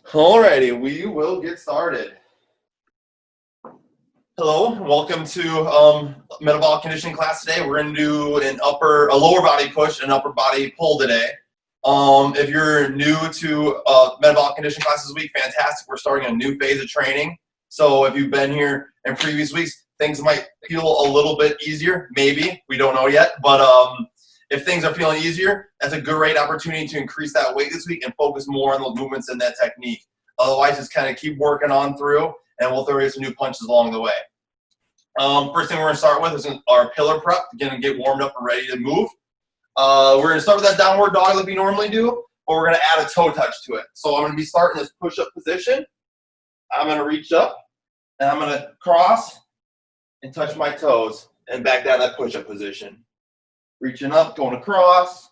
Alrighty, we will get started. Hello, welcome to metabolic conditioning class today. We're going to do a lower body push and upper body pull today. If you're new to metabolic conditioning class this week, fantastic. We're starting a new phase of training. So if you've been here in previous weeks, things might feel a little bit easier. Maybe, we don't know yet. But if things are feeling easier, that's a great opportunity to increase that weight this week and focus more on those movements and that technique. Otherwise, just kind of keep working on through, and we'll throw you some new punches along the way. First thing we're going to start with is our pillar prep. Going to get warmed up and ready to move. We're going to start with that downward dog like we normally do, but we're going to add a toe touch to it. So I'm going to be starting this push-up position. I'm going to reach up, and I'm going to cross and touch my toes and back down that push-up position. Reaching up, going across,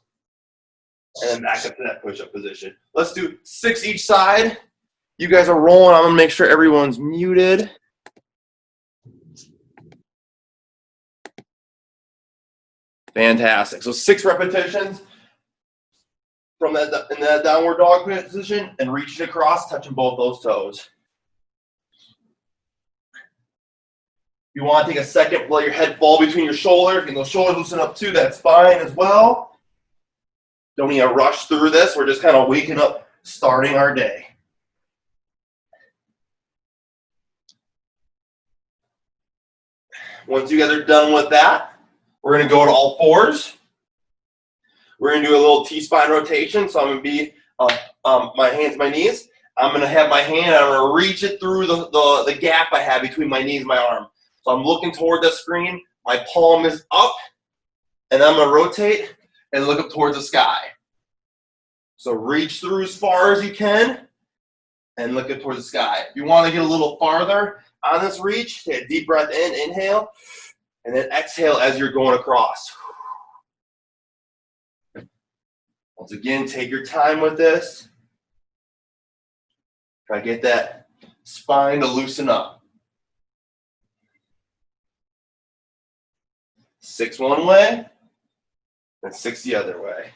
and then back up to that push-up position. Let's do 6 each side. You guys are rolling. I'm going to make sure everyone's muted. Fantastic. So 6 repetitions from in that downward dog position and reaching across, touching both those toes. You want to take a second, let your head fall between your shoulders, and those shoulders loosen up too, that's fine as well. Don't need to rush through this. We're just kind of waking up, starting our day. Once you guys are done with that, we're going to go to all fours. We're going to do a little T-spine rotation. So I'm going to be my hands, my knees. I'm going to have my hand, I'm going to reach it through the gap I have between my knees and my arm. So I'm looking toward the screen. My palm is up, and I'm going to rotate and look up towards the sky. So reach through as far as you can and look up towards the sky. If you want to get a little farther on this reach, take a deep breath in, inhale, and then exhale as you're going across. Once again, take your time with this. Try to get that spine to loosen up. 6 one way, and 6 the other way.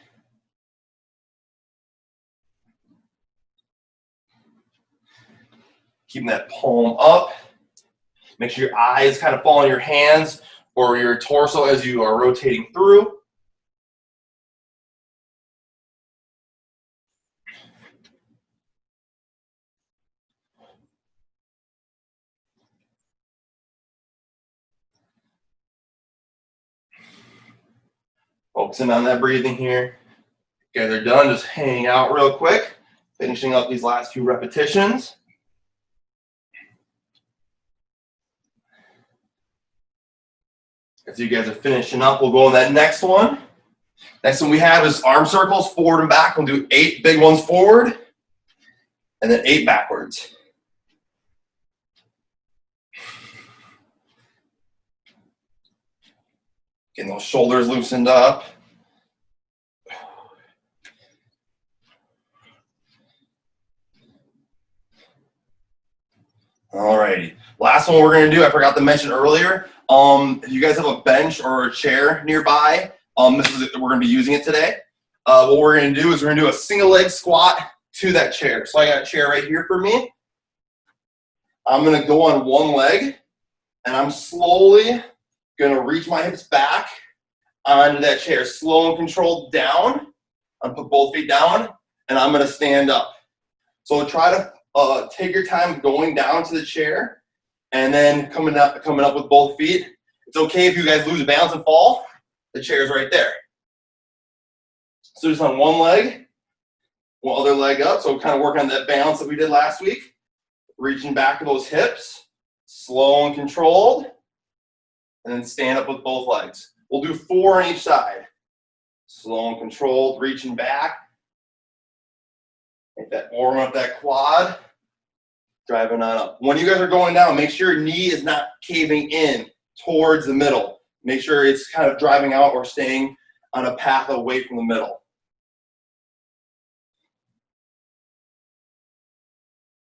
Keeping that palm up. Make sure your eyes kind of fall on your hands or your torso as you are rotating through. Focusing on that breathing here. You guys are done, just hang out real quick. Finishing up these last few repetitions. As you guys are finishing up, we'll go on that next one. Next one we have is arm circles, forward and back. We'll do 8 big ones forward, and then 8 backwards. Getting those shoulders loosened up. Alrighty. Last one we're going to do, I forgot to mention earlier. If you guys have a bench or a chair nearby, this is it, we're going to be using it today. What we're going to do is we're going to do a single leg squat to that chair. So I got a chair right here for me. I'm going to go on one leg, and I'm slowly going to reach my hips back onto that chair. Slow and controlled down. I'm put both feet down, and I'm going to stand up. So try to take your time going down to the chair and then coming up with both feet. It's okay if you guys lose balance and fall. The chair's right there. So just on one leg, one other leg up. So kind of work on that balance that we did last week. Reaching back to those hips, slow and controlled, and then stand up with both legs. We'll do 4 on each side. Slow and controlled, reaching back. Make that warm up that quad. Driving on up. When you guys are going down, make sure your knee is not caving in towards the middle. Make sure it's kind of driving out or staying on a path away from the middle.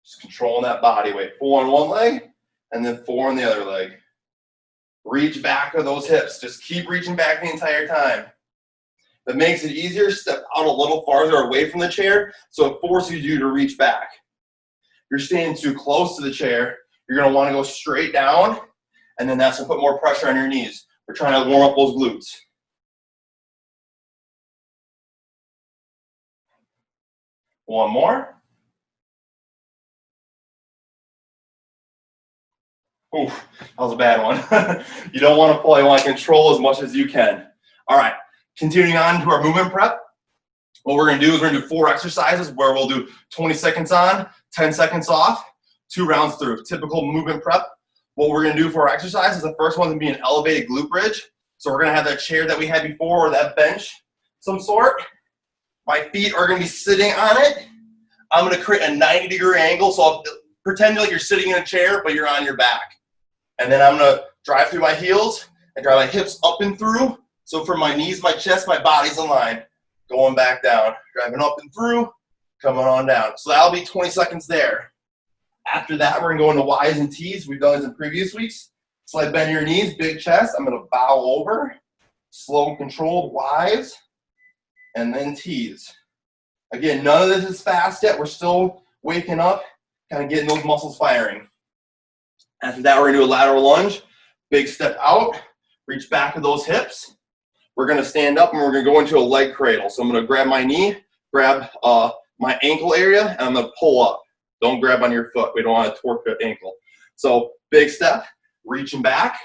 Just controlling that body weight. 4 on one leg, and then 4 on the other leg. Reach back to those hips. Just keep reaching back the entire time. If it makes it easier, step out a little farther away from the chair so it forces you to reach back. you're standing too close to the chair, you're gonna wanna go straight down, and then that's gonna put more pressure on your knees. We're trying to warm up those glutes. One more. Oof, that was a bad one. You don't want to pull, you want to control as much as you can. All right, continuing on to our movement prep. What we're going to do is we're going to do 4 exercises where we'll do 20 seconds on, 10 seconds off, 2 rounds through. Typical movement prep. What we're going to do for our exercises, the first one's going to be an elevated glute bridge. So we're going to have that chair that we had before or that bench, some sort. My feet are going to be sitting on it. I'm going to create a 90-degree angle. So I'll pretend like you're sitting in a chair, but you're on your back. And then I'm going to drive through my heels and drive my hips up and through. So from my knees, my chest, my body's in line. Going back down, driving up and through, coming on down. So that'll be 20 seconds there. After that, we're going to go into Y's and T's. We've done this in previous weeks. Slight bend your knees, big chest. I'm going to bow over. Slow and controlled Y's. And then T's. Again, none of this is fast yet. We're still waking up, kind of getting those muscles firing. After that, we're going to do a lateral lunge. Big step out. Reach back to those hips. We're going to stand up and we're going to go into a leg cradle. So I'm going to grab my knee, grab my ankle area, and I'm going to pull up. Don't grab on your foot. We don't want to torque the ankle. So big step, reaching back,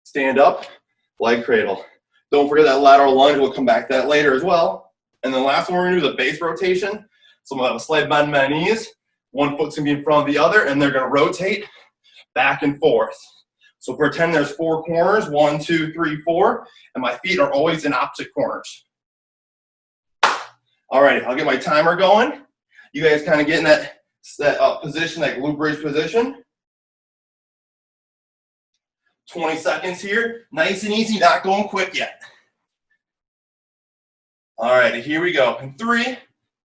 stand up, leg cradle. Don't forget that lateral lunge. We'll come back to that later as well. And then the last one we're going to do is a base rotation. So I'm going to have a slight bend in my knees. One foot's going to be in front of the other, and they're going to rotate back and forth. So pretend there's 4 corners, 1, 2, 3, 4, and my feet are always in opposite corners. All right, I'll get my timer going. You guys kind of get in that position, that glute bridge position. 20 seconds here, nice and easy, not going quick yet. All right, here we go. In 3,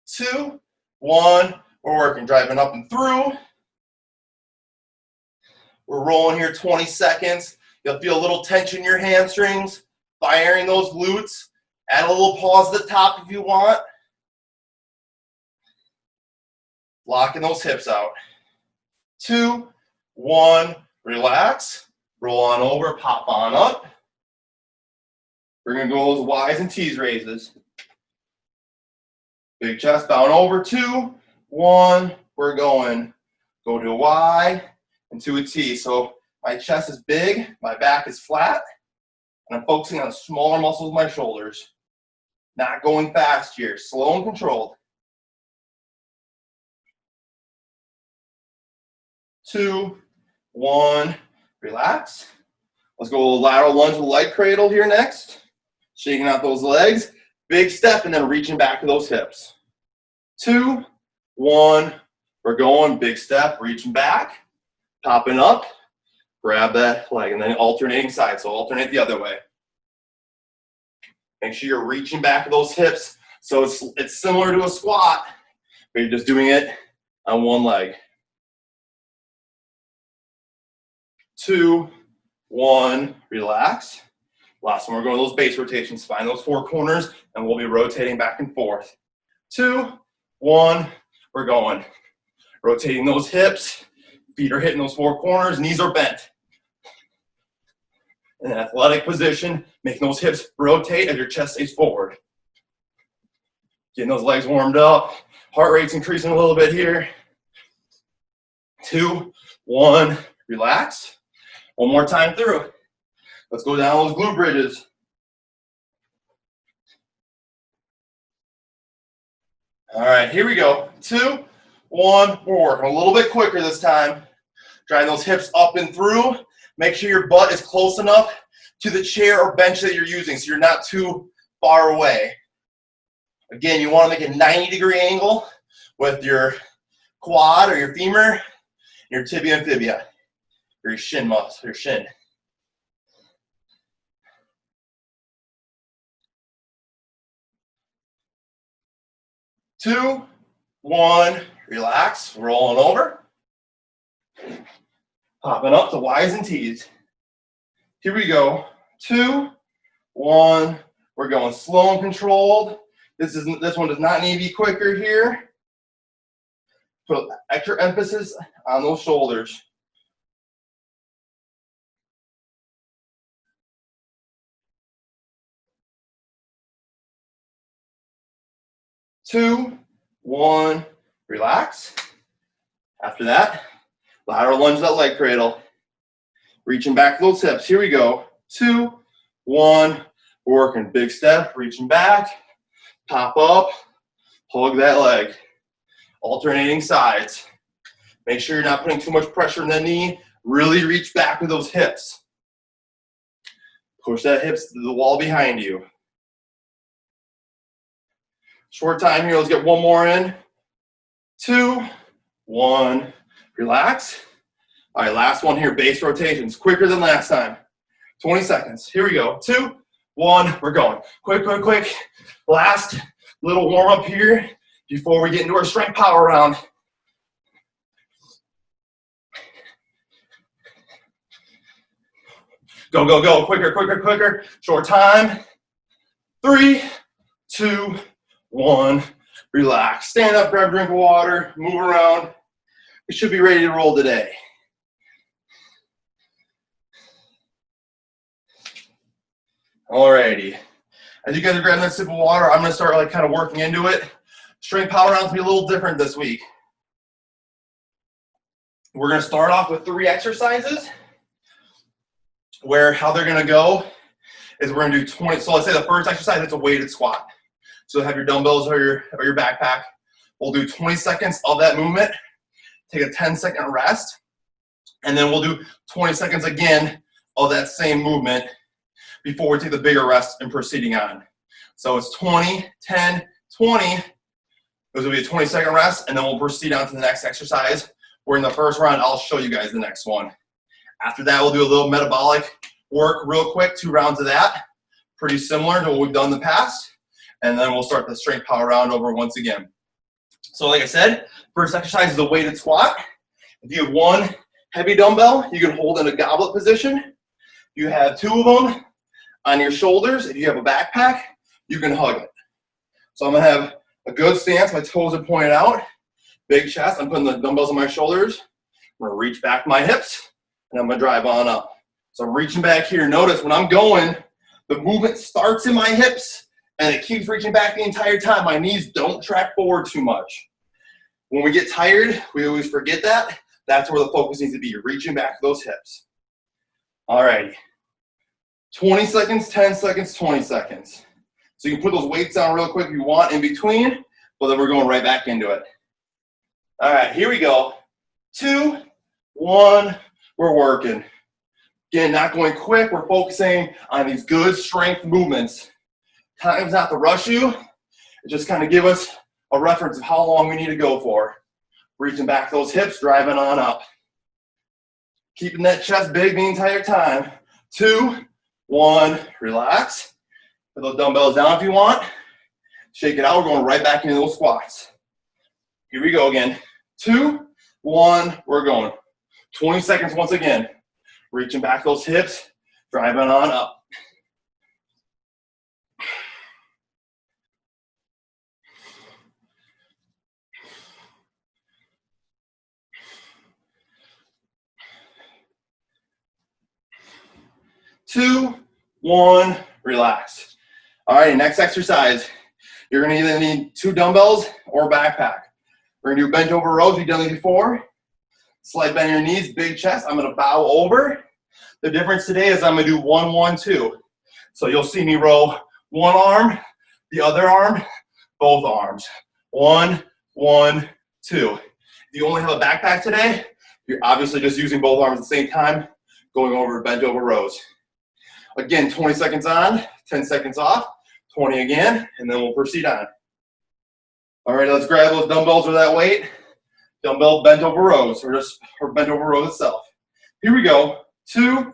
2, 1, we're working, driving up and through. We're rolling here 20 seconds. You'll feel a little tension in your hamstrings, firing those glutes. Add a little pause at the top if you want. Locking those hips out. 2, 1, relax. Roll on over, pop on up. We're going to go those Y's and T's raises. Big chest, down over. 2, 1, we're going. Go to a Y and to a T. So my chest is big, my back is flat, and I'm focusing on the smaller muscles of my shoulders. Not going fast here, slow and controlled. 2, 1, relax. Let's go lateral lunge with leg cradle here next. Shaking out those legs, big step, and then reaching back to those hips. 2, 1, we're going, big step, reaching back. Popping up, grab that leg, and then alternating sides. So alternate the other way. Make sure you're reaching back to those hips. So it's similar to a squat, but you're just doing it on one leg. 2, 1, relax. Last one, we're going to those base rotations. Find those 4 corners, and we'll be rotating back and forth. 2, 1, we're going. Rotating those hips. Feet are hitting those 4 corners, knees are bent. In an athletic position, making those hips rotate as your chest stays forward. Getting those legs warmed up. Heart rate's increasing a little bit here. 2, 1, relax. One more time through. Let's go down those glute bridges. All right, here we go. 2, 1, we're working a little bit quicker this time. Drive those hips up and through. Make sure your butt is close enough to the chair or bench that you're using so you're not too far away. Again, you want to make a 90-degree angle with your quad or your femur, your tibia and fibia, or your shin muscle, your shin. 2, 1, relax, rolling over. Popping up to Y's and T's. Here we go. 2, 1, we're going slow and controlled. This one does not need to be quicker here. Put extra emphasis on those shoulders. Two, one, relax. After that, lateral lunge that leg cradle. Reaching back to those hips. Here we go. Two, one, working. Big step, reaching back, pop up, hug that leg. Alternating sides. Make sure you're not putting too much pressure on the knee. Really reach back with those hips. Push that hips to the wall behind you. Short time here. Let's get one more in. Two, one, relax. All right, last one here, base rotations. Quicker than last time. 20 seconds. Here we go. Two, one, we're going. Quick, quick, quick. Last little warm up here before we get into our strength power round. Go, go, go. Quicker, quicker, quicker. Short time. 3, 2, 1. Relax. Stand up, grab a drink of water, move around. We should be ready to roll today. Alrighty. As you guys are grabbing that sip of water, I'm going to start like kind of working into it. Strength power rounds will be a little different this week. We're going to start off with 3 exercises where how they're going to go is we're going to do 20. So let's say the first exercise, it's a weighted squat. So have your dumbbells or your backpack. We'll do 20 seconds of that movement, take a 10-second rest, and then we'll do 20 seconds again of that same movement before we take the bigger rest and proceeding on. So it's 20, 10, 20. Those will be a 20-second rest, and then we'll proceed on to the next exercise. Where in the first round, I'll show you guys the next one. After that, we'll do a little metabolic work real quick, 2 rounds of that. Pretty similar to what we've done in the past. And then we'll start the strength power round over once again. So like I said, first exercise is a weighted squat. If you have 1 heavy dumbbell, you can hold in a goblet position. You have 2 of them on your shoulders. If you have a backpack, you can hug it. So I'm going to have a good stance. My toes are pointed out. Big chest. I'm putting the dumbbells on my shoulders. I'm going to reach back my hips, and I'm going to drive on up. So I'm reaching back here. Notice when I'm going, the movement starts in my hips, and it keeps reaching back the entire time. My knees don't track forward too much. When we get tired, we always forget that. That's where the focus needs to be, reaching back those hips. All right. 20 seconds, 10 seconds, 20 seconds. So you can put those weights down real quick if you want in between, but then we're going right back into it. All right, here we go. 2, 1, we're working. Again, not going quick. We're focusing on these good strength movements. Time's not to rush you. Just kind of give us a reference of how long we need to go for. Reaching back those hips, driving on up. Keeping that chest big the entire time. 2, 1, relax. Put those dumbbells down if you want. Shake it out. We're going right back into those squats. Here we go again. 2, 1, we're going. 20 seconds once again. Reaching back those hips, driving on up. Two, one, relax. All right, next exercise. You're gonna either need 2 dumbbells or a backpack. We're gonna do bench over rows. We've done this before. Slight bend your knees, big chest. I'm gonna bow over. The difference today is I'm gonna do 1, 1, 2. So you'll see me row 1 arm, the other arm, both arms. 1, 1, 2. If you only have a backpack today, you're obviously just using both arms at the same time, going over bench over rows. Again, 20 seconds on, 10 seconds off, 20 again, and then we'll proceed on. All right, let's grab those dumbbells or that weight. Dumbbell bent over rows, or bent over rows itself. Here we go. 2,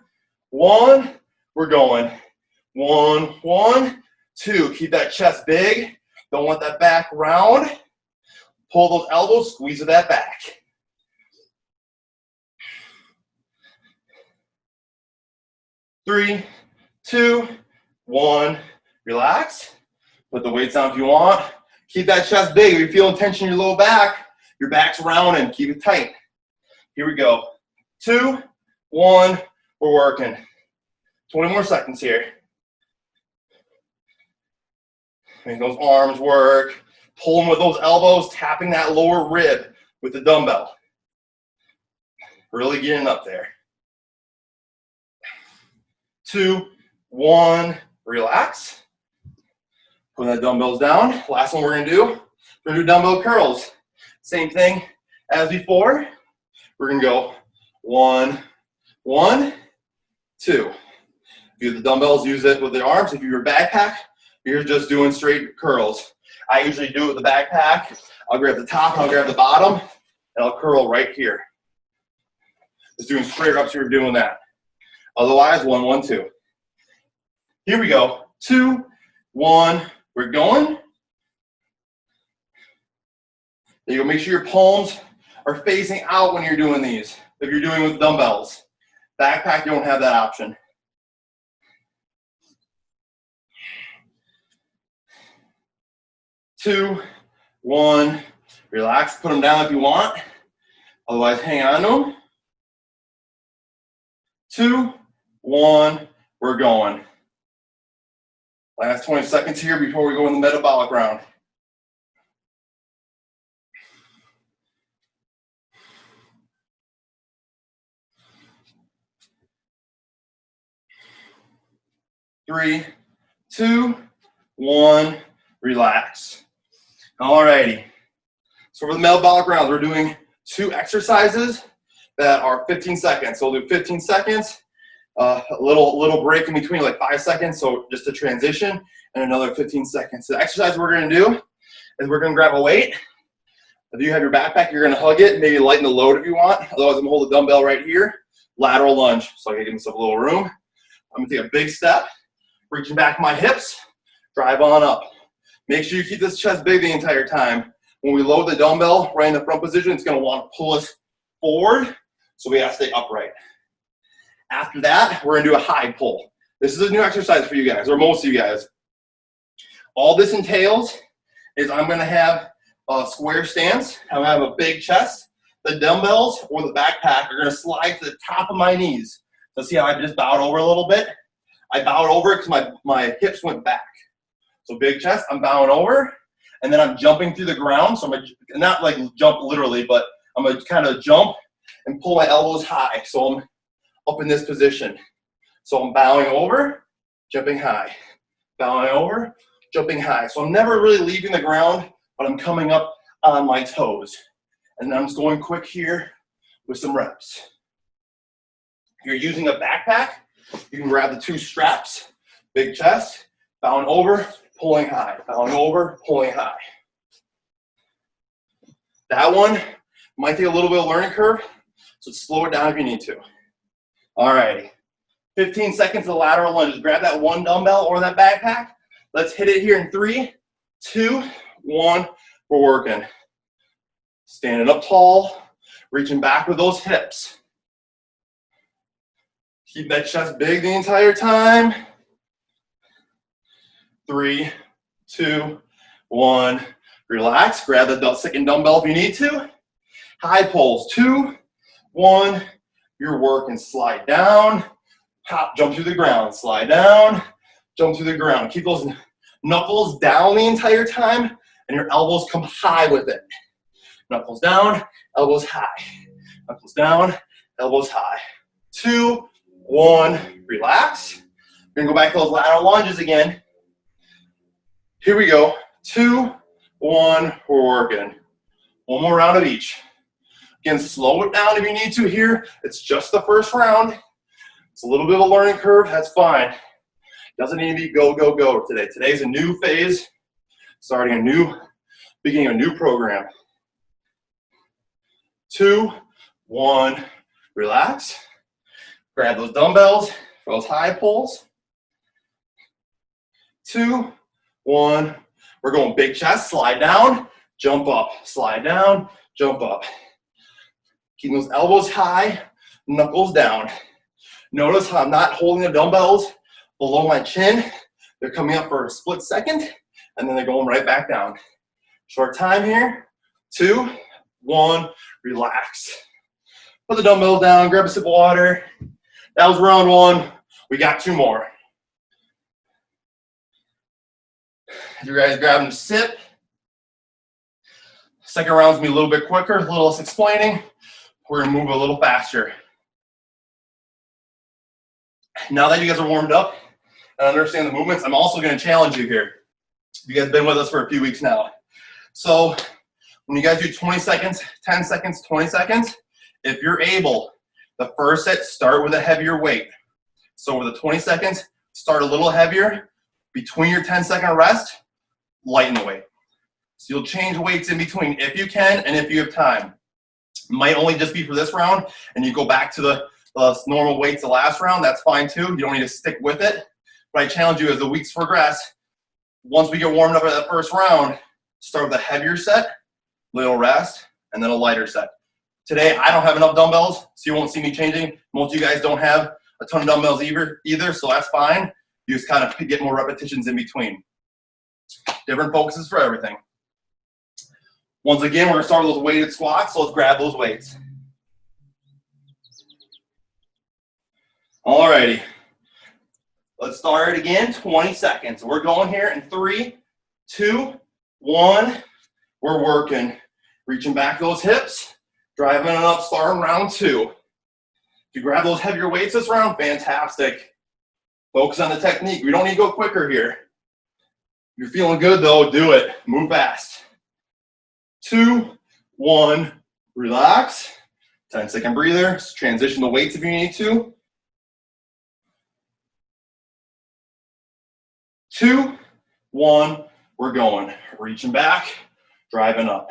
1, we're going. 1, 1, 2. Keep that chest big. Don't let that back round. Pull those elbows, squeeze of that back. 3, 2, 1, relax. Put the weights on if you want. Keep that chest big. If you're feeling tension in your low back, Your back's rounding, keep it tight. Here we go. 2, 1, we're working. 20 more seconds here. Make those arms work. Pulling with those elbows, tapping that lower rib with the dumbbell. Really getting up there. 2, 1, relax. Put that dumbbells down. Last one we're gonna do, we're gonna do dumbbell curls. Same thing as before. We're gonna go 1, 1, 2. If you have the dumbbells, use it with the arms. If you're a backpack, you're just doing straight curls. I usually do it with the backpack. I'll grab the top, I'll grab the bottom, and I'll curl right here. Just doing straight ups, you're doing that. Otherwise, 1, 1, 2. Here we go. 2, 1, we're going. There you go. Make sure your palms are facing out when you're doing these. If you're doing with dumbbells. Backpack, you don't have that option. 2, 1, relax. Put them down if you want. Otherwise, hang on to them. 2, 1, we're going. Last 20 seconds here before we go in the metabolic round. Three, 2, 1, relax. Alrighty. So for the metabolic rounds, we're doing 2 exercises that are 15 seconds. So we'll do 15 seconds, a little break in between, like 5 seconds, so just a transition, and another 15 seconds. So the exercise we're gonna do is we're gonna grab a weight. If you have your backpack, you're gonna hug it, maybe lighten the load if you want. Otherwise, I'm gonna hold the dumbbell right here, lateral lunge. So I can give myself a little room. I'm gonna take a big step, reaching back my hips, drive on up. Make sure you keep this chest big the entire time. When we load the dumbbell right in the front position, it's gonna want to pull us forward, so we gotta stay upright. After that, we're gonna do a high pull. This is a new exercise for you guys, or most of you guys. All this entails is I'm gonna have a square stance. I'm gonna have a big chest. The dumbbells or the backpack are gonna slide to the top of my knees. So see how I just bowed over a little bit? I bowed over because my hips went back. So big chest, I'm bowing over, and then I'm jumping through the ground. So I'm gonna, not like jump literally, but I'm gonna kind of jump and pull my elbows high. So I'm up in this position. So I'm bowing over, jumping high. Bowing over, jumping high. So I'm never really leaving the ground, but I'm coming up on my toes. And I'm just going quick here with some reps. If you're using a backpack, you can grab the 2 straps, big chest, bowing over, pulling high, bowing over, pulling high. That one might take a little bit of learning curve, so slow it down if you need to. Alrighty, 15 seconds of lateral lunges. Grab that 1 dumbbell or that backpack. Let's hit it here in 3, 2, 1, we're working. Standing up tall, reaching back with those hips. Keep that chest big the entire time. 3, 2, 1, relax. Grab the second dumbbell if you need to. High pulls, 2, 1, you're working. Slide down, hop, jump through the ground. Slide down, jump through the ground. Keep those knuckles down the entire time, and your elbows come high with it. Knuckles down, elbows high. Knuckles down, elbows high. 2, 1, relax. We're gonna go back to those lateral lunges again. Here we go. 2, 1, we're working. One more round of each. Again, slow it down if you need to here. It's just the first round. It's a little bit of a learning curve, that's fine. Doesn't need to be go, go, go today. Today's a new phase, beginning a new program. 2, 1, relax. Grab those dumbbells for those high pulls. 2, 1, we're going big chest, slide down, jump up, slide down, jump up. Keep those elbows high, knuckles down. Notice how I'm not holding the dumbbells below my chin. They're coming up for a split second, and then they're going right back down. Short time here. 2, 1, relax. Put the dumbbells down, grab a sip of water. That was round 1. We got 2 more. You guys grab a sip. Second round's gonna be a little bit quicker, a little less explaining. We're gonna move a little faster. Now that you guys are warmed up and understand the movements, I'm also gonna challenge you here. You guys have been with us for a few weeks now. So when you guys do 20 seconds, 10 seconds, 20 seconds, if you're able, the first set, start with a heavier weight. So with the 20 seconds, start a little heavier. Between your 10-second rest, lighten the weight. So you'll change weights in between if you can and if you have time. It might only just be for this round, and you go back to the normal weights the last round. That's fine too. You don't need to stick with it. But I challenge you as the weeks progress, once we get warmed up at that first round, start with a heavier set, little rest, and then a lighter set. Today, I don't have enough dumbbells, so you won't see me changing. Most of you guys don't have a ton of dumbbells either, so that's fine. You just kind of get more repetitions in between. Different focuses for everything. Once again, we're gonna start with those weighted squats, so let's grab those weights. Alrighty. Let's start again, 20 seconds. We're going here in 3, 2, 1. We're working. Reaching back those hips, driving it up, starting round 2. If you grab those heavier weights this round, fantastic. Focus on the technique. We don't need to go quicker here. If you're feeling good though, do it. Move fast. 2, 1, relax. 10-second breather. Transition the weights if you need to. 2, 1, we're going. Reaching back, driving up.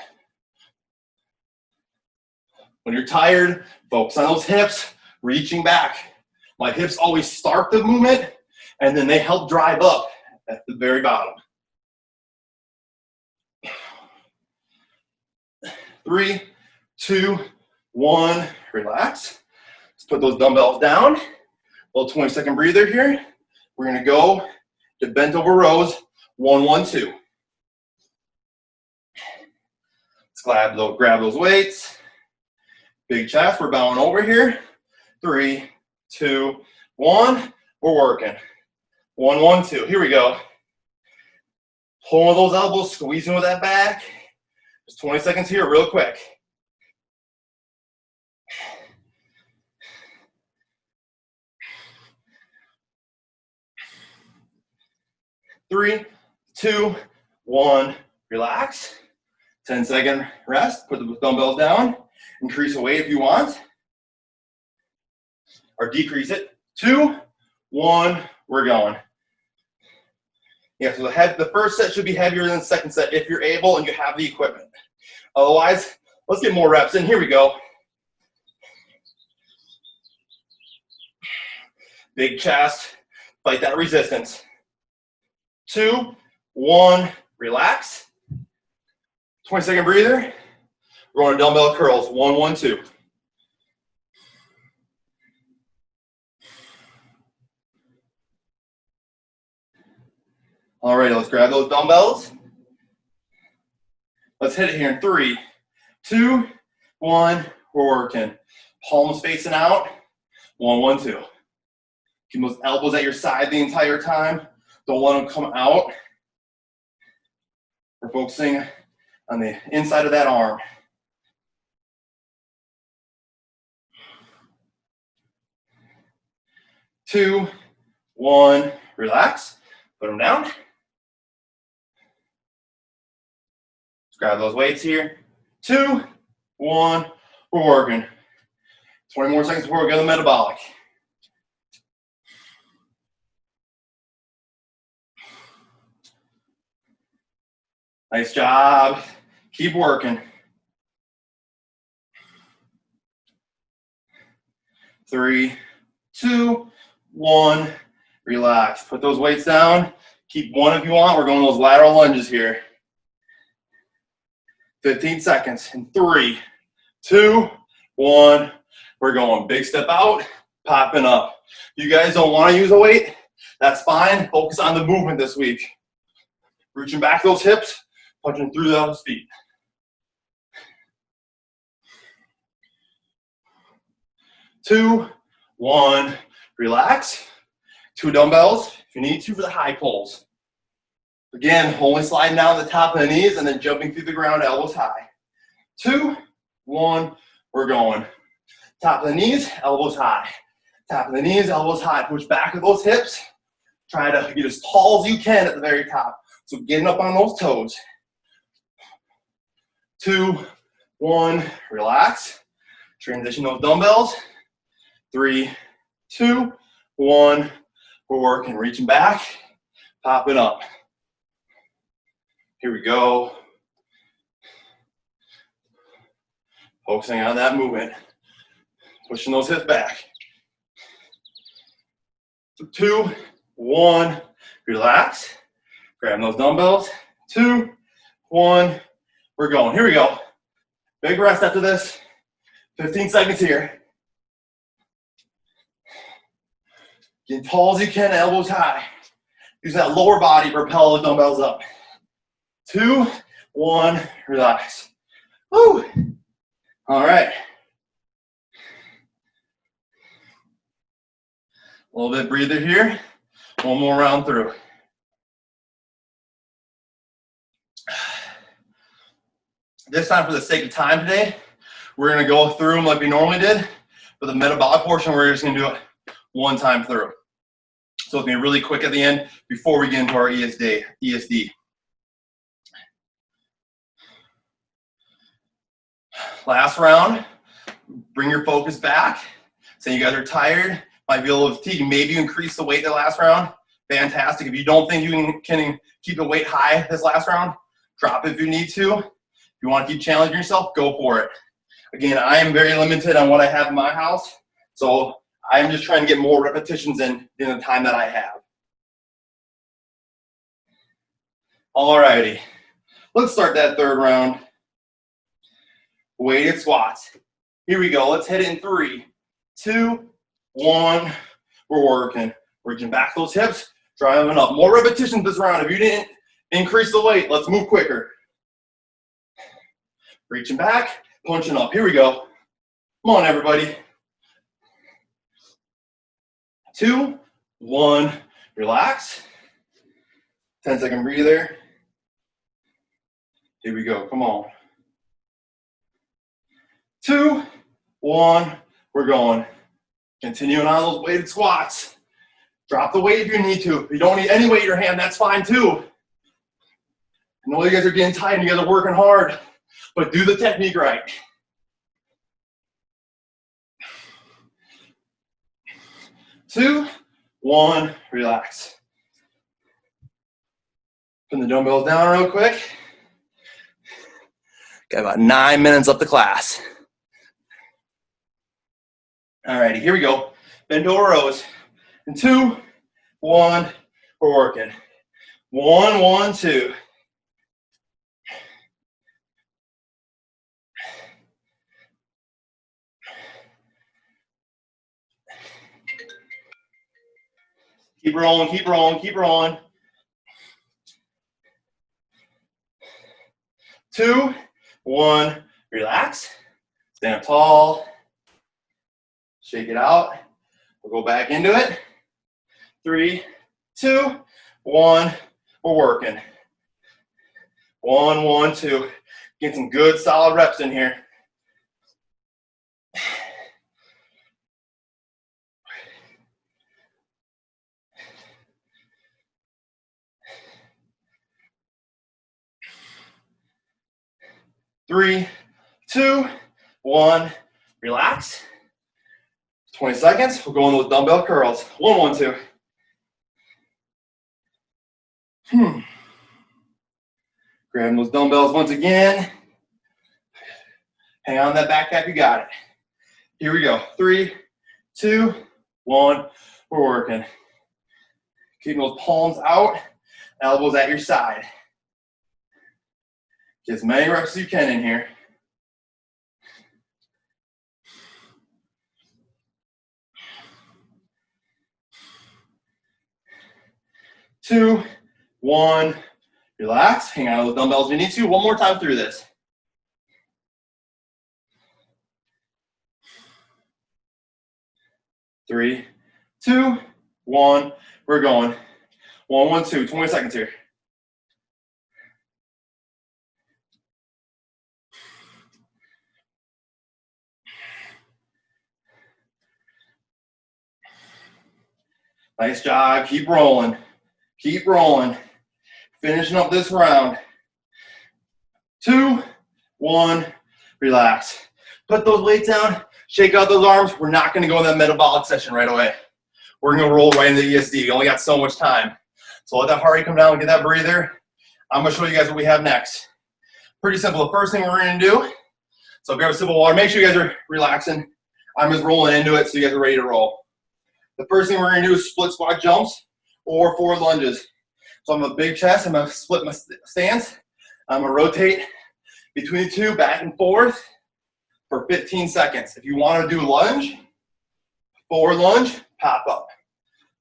When you're tired, focus on those hips, reaching back. My hips always start the movement, and then they help drive up at the very bottom. 3, 2, 1, relax. Let's put those dumbbells down. A little 20-second breather here. We're gonna go to bent over rows, 1, 1, 2. Let's grab those weights. Big chest, we're bowing over here. 3, 2, 1, we're working. 1, 1, 2, here we go. Pulling those elbows, squeezing with that back. Just 20 seconds here, real quick. Three, 2, 1, relax. 10-second rest, put the dumbbells down. Increase the weight if you want. Or decrease it. 2, 1, we're going. Yeah, so the first set should be heavier than the second set if you're able and you have the equipment. Otherwise, let's get more reps in. Here we go. Big chest, fight that resistance. 2, 1, relax. 20-second breather. We're going to dumbbell curls. 1, 1, 2. All right, let's grab those dumbbells. Let's hit it here in 3, 2, 1. We're working. Palms facing out. 1, 1, 2. Keep those elbows at your side the entire time. Don't let them come out. We're focusing on the inside of that arm. 2, 1, relax. Put them down. Let's grab those weights here. 2, 1, we're working. 20 more seconds before we go to the metabolic. Nice job. Keep working. 3, 2, 1, relax. Put those weights down. Keep one if you want. We're going those lateral lunges here. 15 seconds. In 3, 2, 1, we're going. Big step out, popping up. You guys don't want to use a weight? That's fine. Focus on the movement this week. Reaching back those hips, punching through those feet. 2, 1, relax. 2 dumbbells if you need to for the high pulls. Again, only sliding down the top of the knees and then jumping through the ground, elbows high. 2, 1, we're going. Top of the knees, elbows high. Top of the knees, elbows high. Push back with those hips. Try to get as tall as you can at the very top. So getting up on those toes. 2, 1, relax. Transition those dumbbells. 3, 2, 1. We're working, reaching back, popping up. Here we go. Focusing on that movement. Pushing those hips back. 2, 1, relax. Grab those dumbbells. 2, 1, we're going. Here we go. Big rest after this. 15 seconds here. Get as tall as you can, elbows high. Use that lower body, propel the dumbbells up. 2, 1, relax. Woo! All right. A little bit breather here. One more round through. This time, for the sake of time today, we're going to go through them like we normally did. For the metabolic portion, we're just going to do it one time through. So it's going to be really quick at the end before we get into our ESD. Last round, bring your focus back. Say you guys are tired, might be a little fatigued. Maybe you increase the weight the last round. Fantastic. If you don't think you can keep the weight high this last round, drop it if you need to. If you want to keep challenging yourself, go for it. Again, I am very limited on what I have in my house, so I'm just trying to get more repetitions in the time that I have. Alrighty, let's start that third round. Weighted squats. Here we go. Let's hit it in 3, 2, 1. We're working. Reaching back those hips, driving up. More repetitions this round. If you didn't increase the weight, let's move quicker. Reaching back, punching up. Here we go. Come on, everybody. 2, 1, relax. 10-second breather. Here we go. Come on. 2, 1, we're going. Continuing on those weighted squats. Drop the weight if you need to. If you don't need any weight in your hand, that's fine too. I know you guys are getting tired and you guys are working hard, but do the technique right. 2, 1, relax. Put the dumbbells down real quick. Got about 9 minutes up to class. Alrighty, here we go. Bend over rows. And 2, 1, we're working. 1, 1, 2. Keep rolling, keep rolling, keep rolling. 2, 1, relax. Stand up tall. Shake it out. We'll go back into it. 3, 2, 1, we're working. 1, 1, 2. Get some good solid reps in here. Three, 2, 1, relax. 20 seconds, we'll go on those dumbbell curls. 1, 1, 2. Grab those dumbbells once again. Hang on that backpack, you got it. Here we go. 3, 2, 1, we're working. Keeping those palms out, elbows at your side. Get as many reps as you can in here. Two, 1, relax. Hang on with those dumbbells if you need to. One more time through this. 3, 2, 1. We're going. 1, 1, 2. 20 seconds here. Nice job. Keep rolling. Keep rolling. Finishing up this round. 2, 1. Relax. Put those weights down. Shake out those arms. We're not going to go in that metabolic session right away. We're going to roll right into the ESD. We only got so much time. So let that heart rate come down and get that breather. I'm going to show you guys what we have next. Pretty simple. The first thing we're going to do, so grab a sip of water. Make sure you guys are relaxing. I'm just rolling into it so you guys are ready to roll. The first thing we're going to do is split squat jumps or forward lunges. So I'm a big chest. I'm going to split my stance. I'm going to rotate between the two, back and forth for 15 seconds. If you want to do lunge, forward lunge, pop up.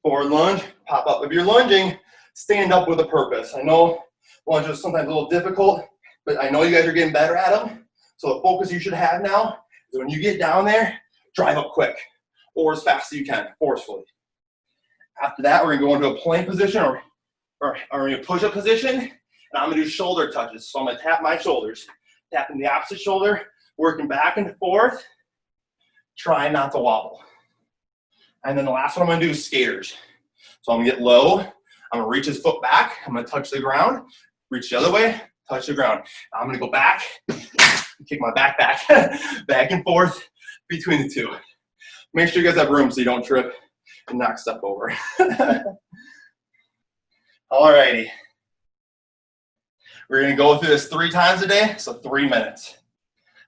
Forward lunge, pop up. If you're lunging, stand up with a purpose. I know lunges are sometimes a little difficult, but I know you guys are getting better at them. So the focus you should have now is when you get down there, drive up quick or as fast as you can, forcefully. After that, we're going to go into a plank position or in a push-up position, and I'm going to do shoulder touches. So I'm going to tap my shoulders, tapping the opposite shoulder, working back and forth, trying not to wobble. And then the last one I'm going to do is skaters. So I'm going to get low. I'm going to reach his foot back. I'm going to touch the ground, reach the other way, touch the ground. I'm going to go back, kick my back back, back and forth between the two. Make sure you guys have room so you don't trip and knock stuff over. Alrighty. We're going to go through this 3 times a day, so 3 minutes.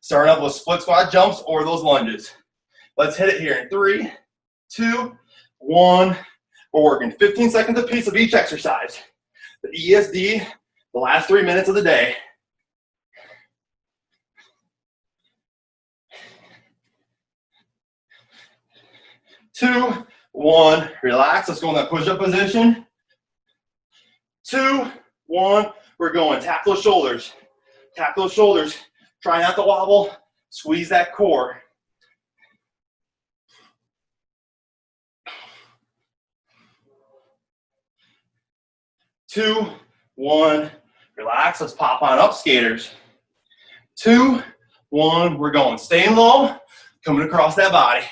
Starting off with split squat jumps or those lunges. Let's hit it here in 3, 2, 1. We're working 15 seconds apiece of each exercise. The ESD, the last 3 minutes of the day. Two, 1, relax. Let's go in that push-up position. 2, 1, we're going. Tap those shoulders. Tap those shoulders. Try not to wobble. Squeeze that core. 2, 1, relax. Let's pop on up, skaters. 2, 1, we're going. Staying low, coming across that body.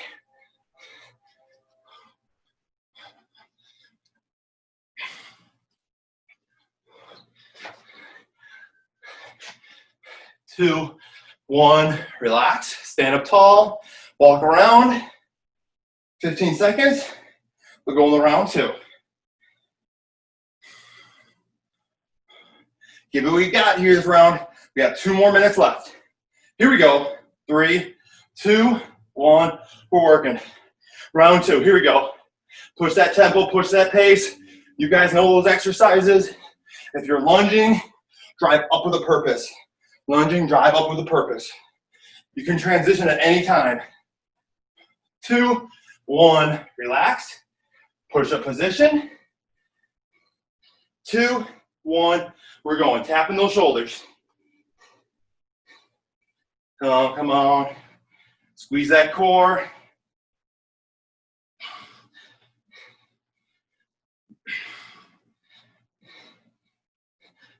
Two, 1, relax. Stand up tall, walk around. 15 seconds. We'll go in the round 2. Give it what you got here this round. We got 2 more minutes left. Here we go. 3, 2, 1. We're working. Round 2. Here we go. Push that tempo, push that pace. You guys know those exercises. If you're lunging, drive up with a purpose. Lunging, drive up with a purpose. You can transition at any time. 2, 1, relax. Push up position. 2, 1, we're going. Tapping those shoulders. Come on, come on. Squeeze that core.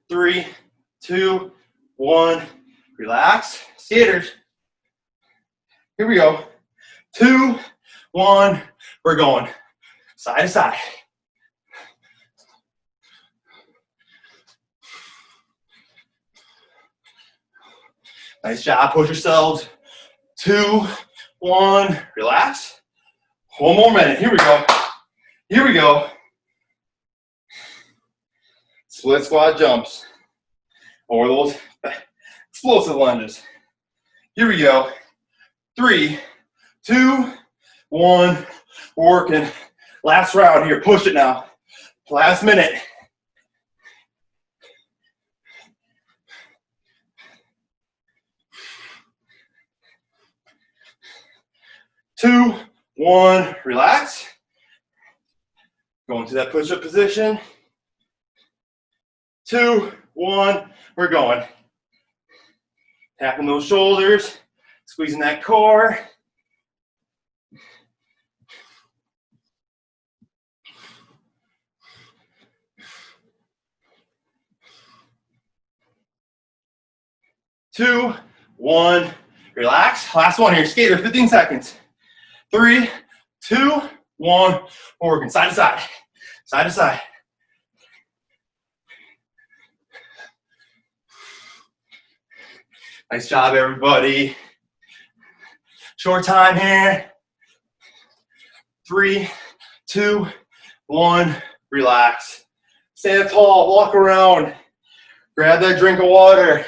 Three, 2, 1, relax. Skaters. Here we go. 2, 1, we're going. Side to side. Nice job. Push yourselves. 2, 1, relax. 1 more minute. Here we go. Here we go. Split squat jumps. Or those explosive lunges. Here we go. 3, 2, 1. We're working. Last round here. Push it now. Last minute. Two, 1, relax. Go into that push-up position. 2, 1, we're going. Tapping those shoulders, squeezing that core. 2, 1. Relax. Last one here. Skater, 15 seconds. 3, 2, 1. We're working side to side. Side to side. Nice job, everybody. Short time here. 3, 2, 1. Relax. Stand tall. Walk around. Grab that drink of water.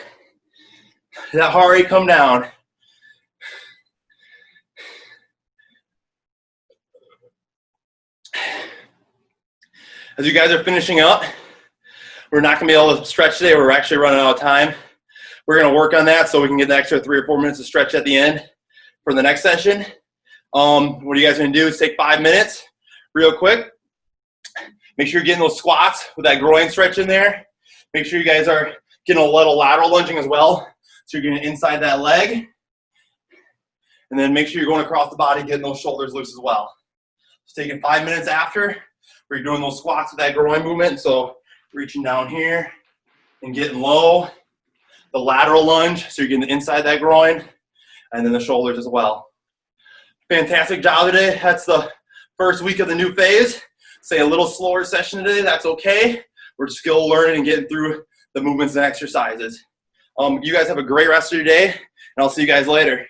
That heart rate come down. As you guys are finishing up, we're not going to be able to stretch today. We're actually running out of time. We're going to work on that so we can get the extra 3 or 4 minutes of stretch at the end for the next session. What you guys are going to do is take 5 minutes real quick. Make sure you're getting those squats with that groin stretch in there. Make sure you guys are getting a little lateral lunging as well. So you're getting inside that leg. And then make sure you're going across the body, getting those shoulders loose as well. So taking 5 minutes after, where you're doing those squats with that groin movement. So reaching down here and getting low. The lateral lunge, so you're getting inside that groin. And then the shoulders as well. Fantastic job today. That's the first week of the new phase. Say a little slower session today, that's okay. We're still learning and getting through the movements and exercises. You guys have a great rest of your day, and I'll see you guys later.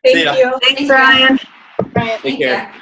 Thank you. Thanks, Brian. Brian, Take care.